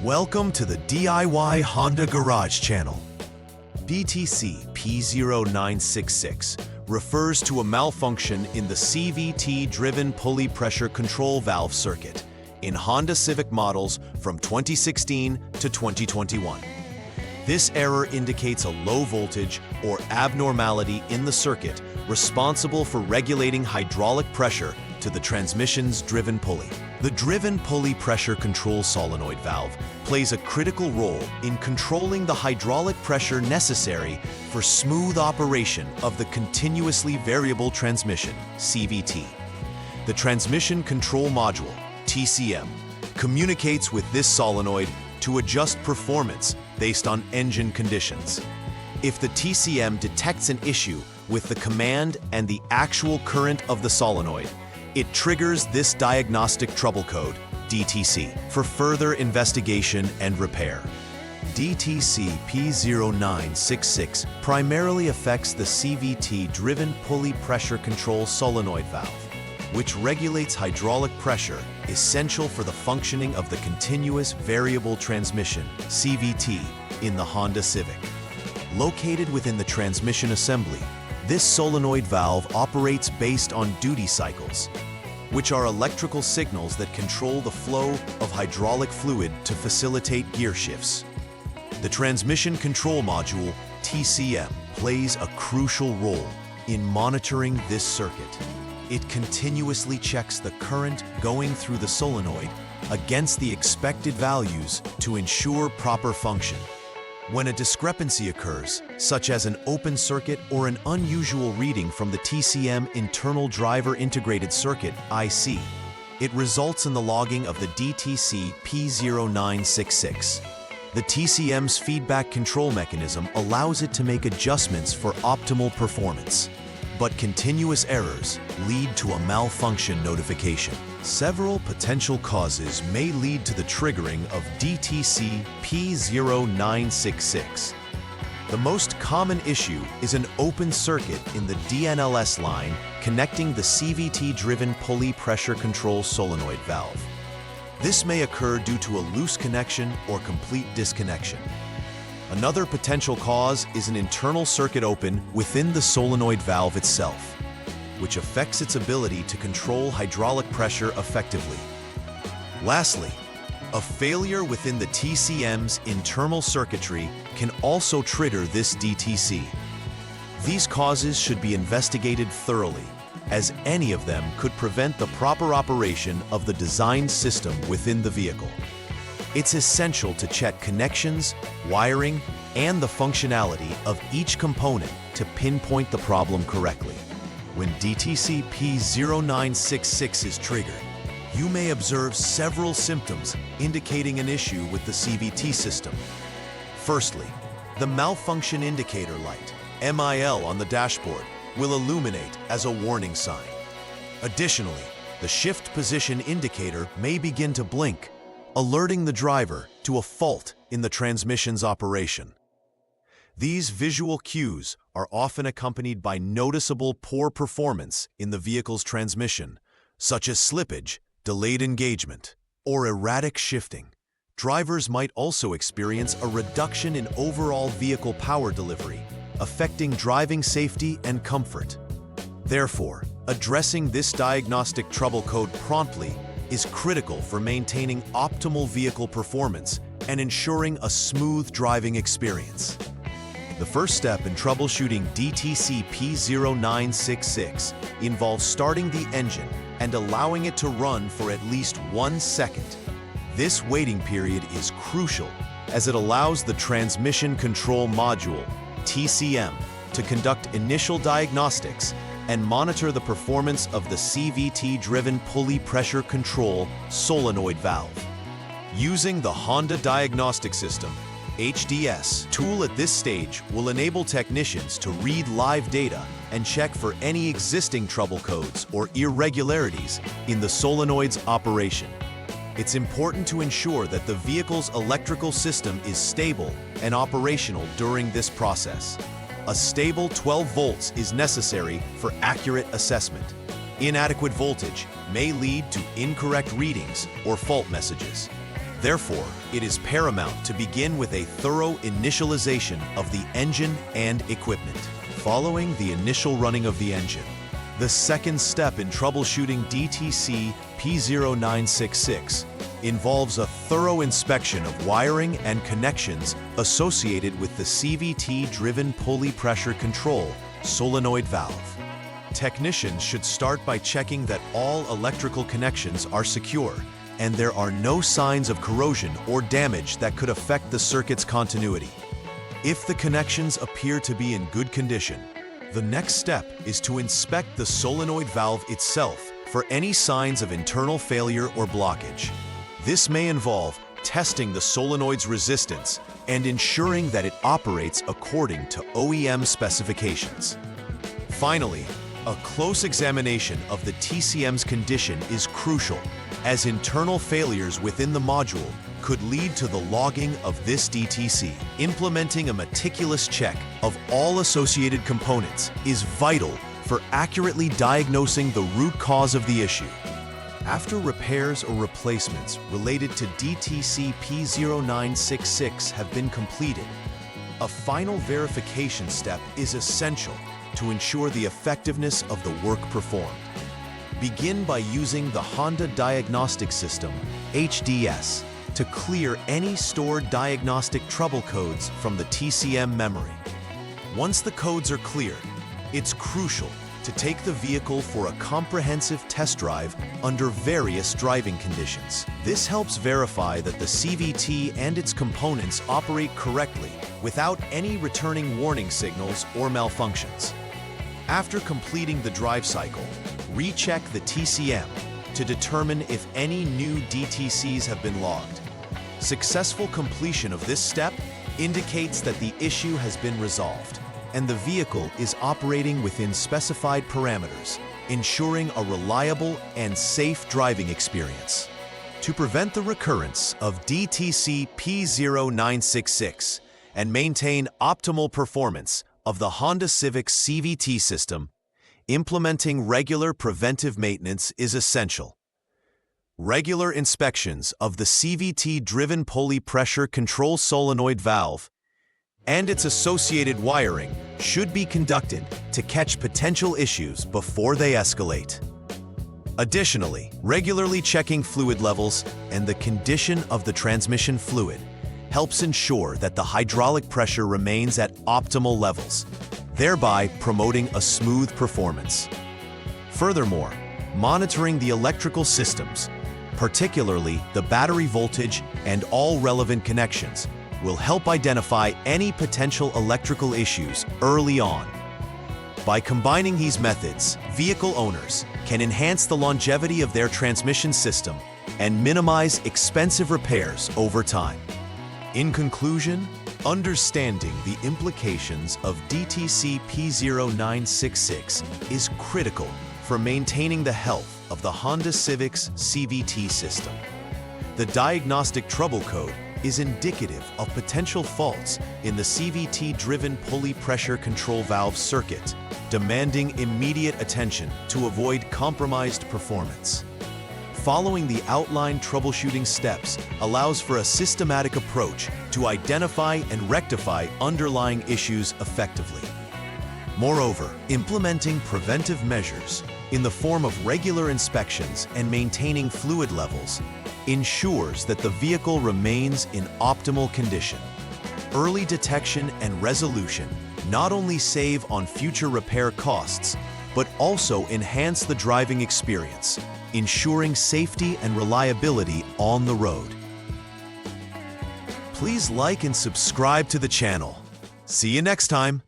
Welcome to the DIY Honda Garage channel. DTC P0966 refers to a malfunction in the CVT-driven pulley pressure control valve circuit in Honda Civic models from 2016 to 2021. This error indicates a low voltage or abnormality in the circuit responsible for regulating hydraulic pressure to the transmission's driven pulley. The driven pulley pressure control solenoid valve plays a critical role in controlling the hydraulic pressure necessary for smooth operation of the continuously variable transmission, CVT. The transmission control module, TCM, communicates with this solenoid to adjust performance based on engine conditions. If the TCM detects an issue with the command and the actual current of the solenoid, it triggers this diagnostic trouble code, DTC, for further investigation and repair. DTC P0966 primarily affects the CVT-driven pulley pressure control solenoid valve, which regulates hydraulic pressure essential for the functioning of the continuous variable transmission, CVT, in the Honda Civic. Located within the transmission assembly, this solenoid valve operates based on duty cycles, which are electrical signals that control the flow of hydraulic fluid to facilitate gear shifts. The transmission control module, TCM, plays a crucial role in monitoring this circuit. It continuously checks the current going through the solenoid against the expected values to ensure proper function. When a discrepancy occurs, such as an open circuit or an unusual reading from the TCM internal driver integrated circuit, IC, it results in the logging of the DTC P0966. The TCM's feedback control mechanism allows it to make adjustments for optimal performance. But continuous errors lead to a malfunction notification. Several potential causes may lead to the triggering of DTC P0966. The most common issue is an open circuit in the DNLS line connecting the CVT-driven pulley pressure control solenoid valve. This may occur due to a loose connection or complete disconnection. Another potential cause is an internal circuit open within the solenoid valve itself, which affects its ability to control hydraulic pressure effectively. Lastly, a failure within the TCM's internal circuitry can also trigger this DTC. These causes should be investigated thoroughly, as any of them could prevent the proper operation of the designed system within the vehicle. It's essential to check connections, wiring, and the functionality of each component to pinpoint the problem correctly. When DTC P0966 is triggered, you may observe several symptoms indicating an issue with the CVT system. Firstly, the malfunction indicator light, MIL, on the dashboard will illuminate as a warning sign. Additionally, the shift position indicator may begin to blink, alerting the driver to a fault in the transmission's operation. These visual cues are often accompanied by noticeable poor performance in the vehicle's transmission, such as slippage, delayed engagement, or erratic shifting. Drivers might also experience a reduction in overall vehicle power delivery, affecting driving safety and comfort. Therefore, addressing this diagnostic trouble code promptly is critical for maintaining optimal vehicle performance and ensuring a smooth driving experience. The first step in troubleshooting DTC P0966 involves starting the engine and allowing it to run for at least 1 second. This waiting period is crucial as it allows the transmission control module, TCM, to conduct initial diagnostics and monitor the performance of the CVT-driven pulley pressure control solenoid valve. Using the Honda Diagnostic System, HDS, tool at this stage will enable technicians to read live data and check for any existing trouble codes or irregularities in the solenoid's operation. It's important to ensure that the vehicle's electrical system is stable and operational during this process. A stable 12 volts is necessary for accurate assessment. Inadequate voltage may lead to incorrect readings or fault messages. Therefore, it is paramount to begin with a thorough initialization of the engine and equipment. Following the initial running of the engine, the second step in troubleshooting DTC P0966 involves a thorough inspection of wiring and connections associated with the CVT-driven pulley pressure control solenoid valve. Technicians should start by checking that all electrical connections are secure and there are no signs of corrosion or damage that could affect the circuit's continuity. If the connections appear to be in good condition, the next step is to inspect the solenoid valve itself for any signs of internal failure or blockage. This may involve testing the solenoid's resistance and ensuring that it operates according to OEM specifications. Finally, a close examination of the TCM's condition is crucial, as internal failures within the module could lead to the logging of this DTC. Implementing a meticulous check of all associated components is vital for accurately diagnosing the root cause of the issue. After repairs or replacements related to DTC P0966 have been completed, a final verification step is essential to ensure the effectiveness of the work performed. Begin by using the Honda Diagnostic System, HDS, to clear any stored diagnostic trouble codes from the TCM memory. Once the codes are cleared, it's crucial to take the vehicle for a comprehensive test drive under various driving conditions. This helps verify that the CVT and its components operate correctly without any returning warning signals or malfunctions. After completing the drive cycle, recheck the TCM to determine if any new DTCs have been logged. Successful completion of this step indicates that the issue has been resolved and the vehicle is operating within specified parameters, ensuring a reliable and safe driving experience. To prevent the recurrence of DTC P0966 and maintain optimal performance of the Honda Civic CVT system, implementing regular preventive maintenance is essential. Regular inspections of the CVT-driven pulley pressure control solenoid valve and its associated wiring should be conducted to catch potential issues before they escalate. Additionally, regularly checking fluid levels and the condition of the transmission fluid helps ensure that the hydraulic pressure remains at optimal levels, thereby promoting a smooth performance. Furthermore, monitoring the electrical systems, particularly the battery voltage and all relevant connections, will help identify any potential electrical issues early on. By combining these methods, vehicle owners can enhance the longevity of their transmission system and minimize expensive repairs over time. In conclusion, understanding the implications of DTC P0966 is critical for maintaining the health of the Honda Civic's CVT system. The diagnostic trouble code is indicative of potential faults in the CVT-driven pulley pressure control valve circuit, demanding immediate attention to avoid compromised performance. Following the outlined troubleshooting steps allows for a systematic approach to identify and rectify underlying issues effectively. Moreover, implementing preventive measures in the form of regular inspections and maintaining fluid levels ensures that the vehicle remains in optimal condition. Early detection and resolution not only save on future repair costs, but also enhance the driving experience, ensuring safety and reliability on the road. Please like and subscribe to the channel. See you next time.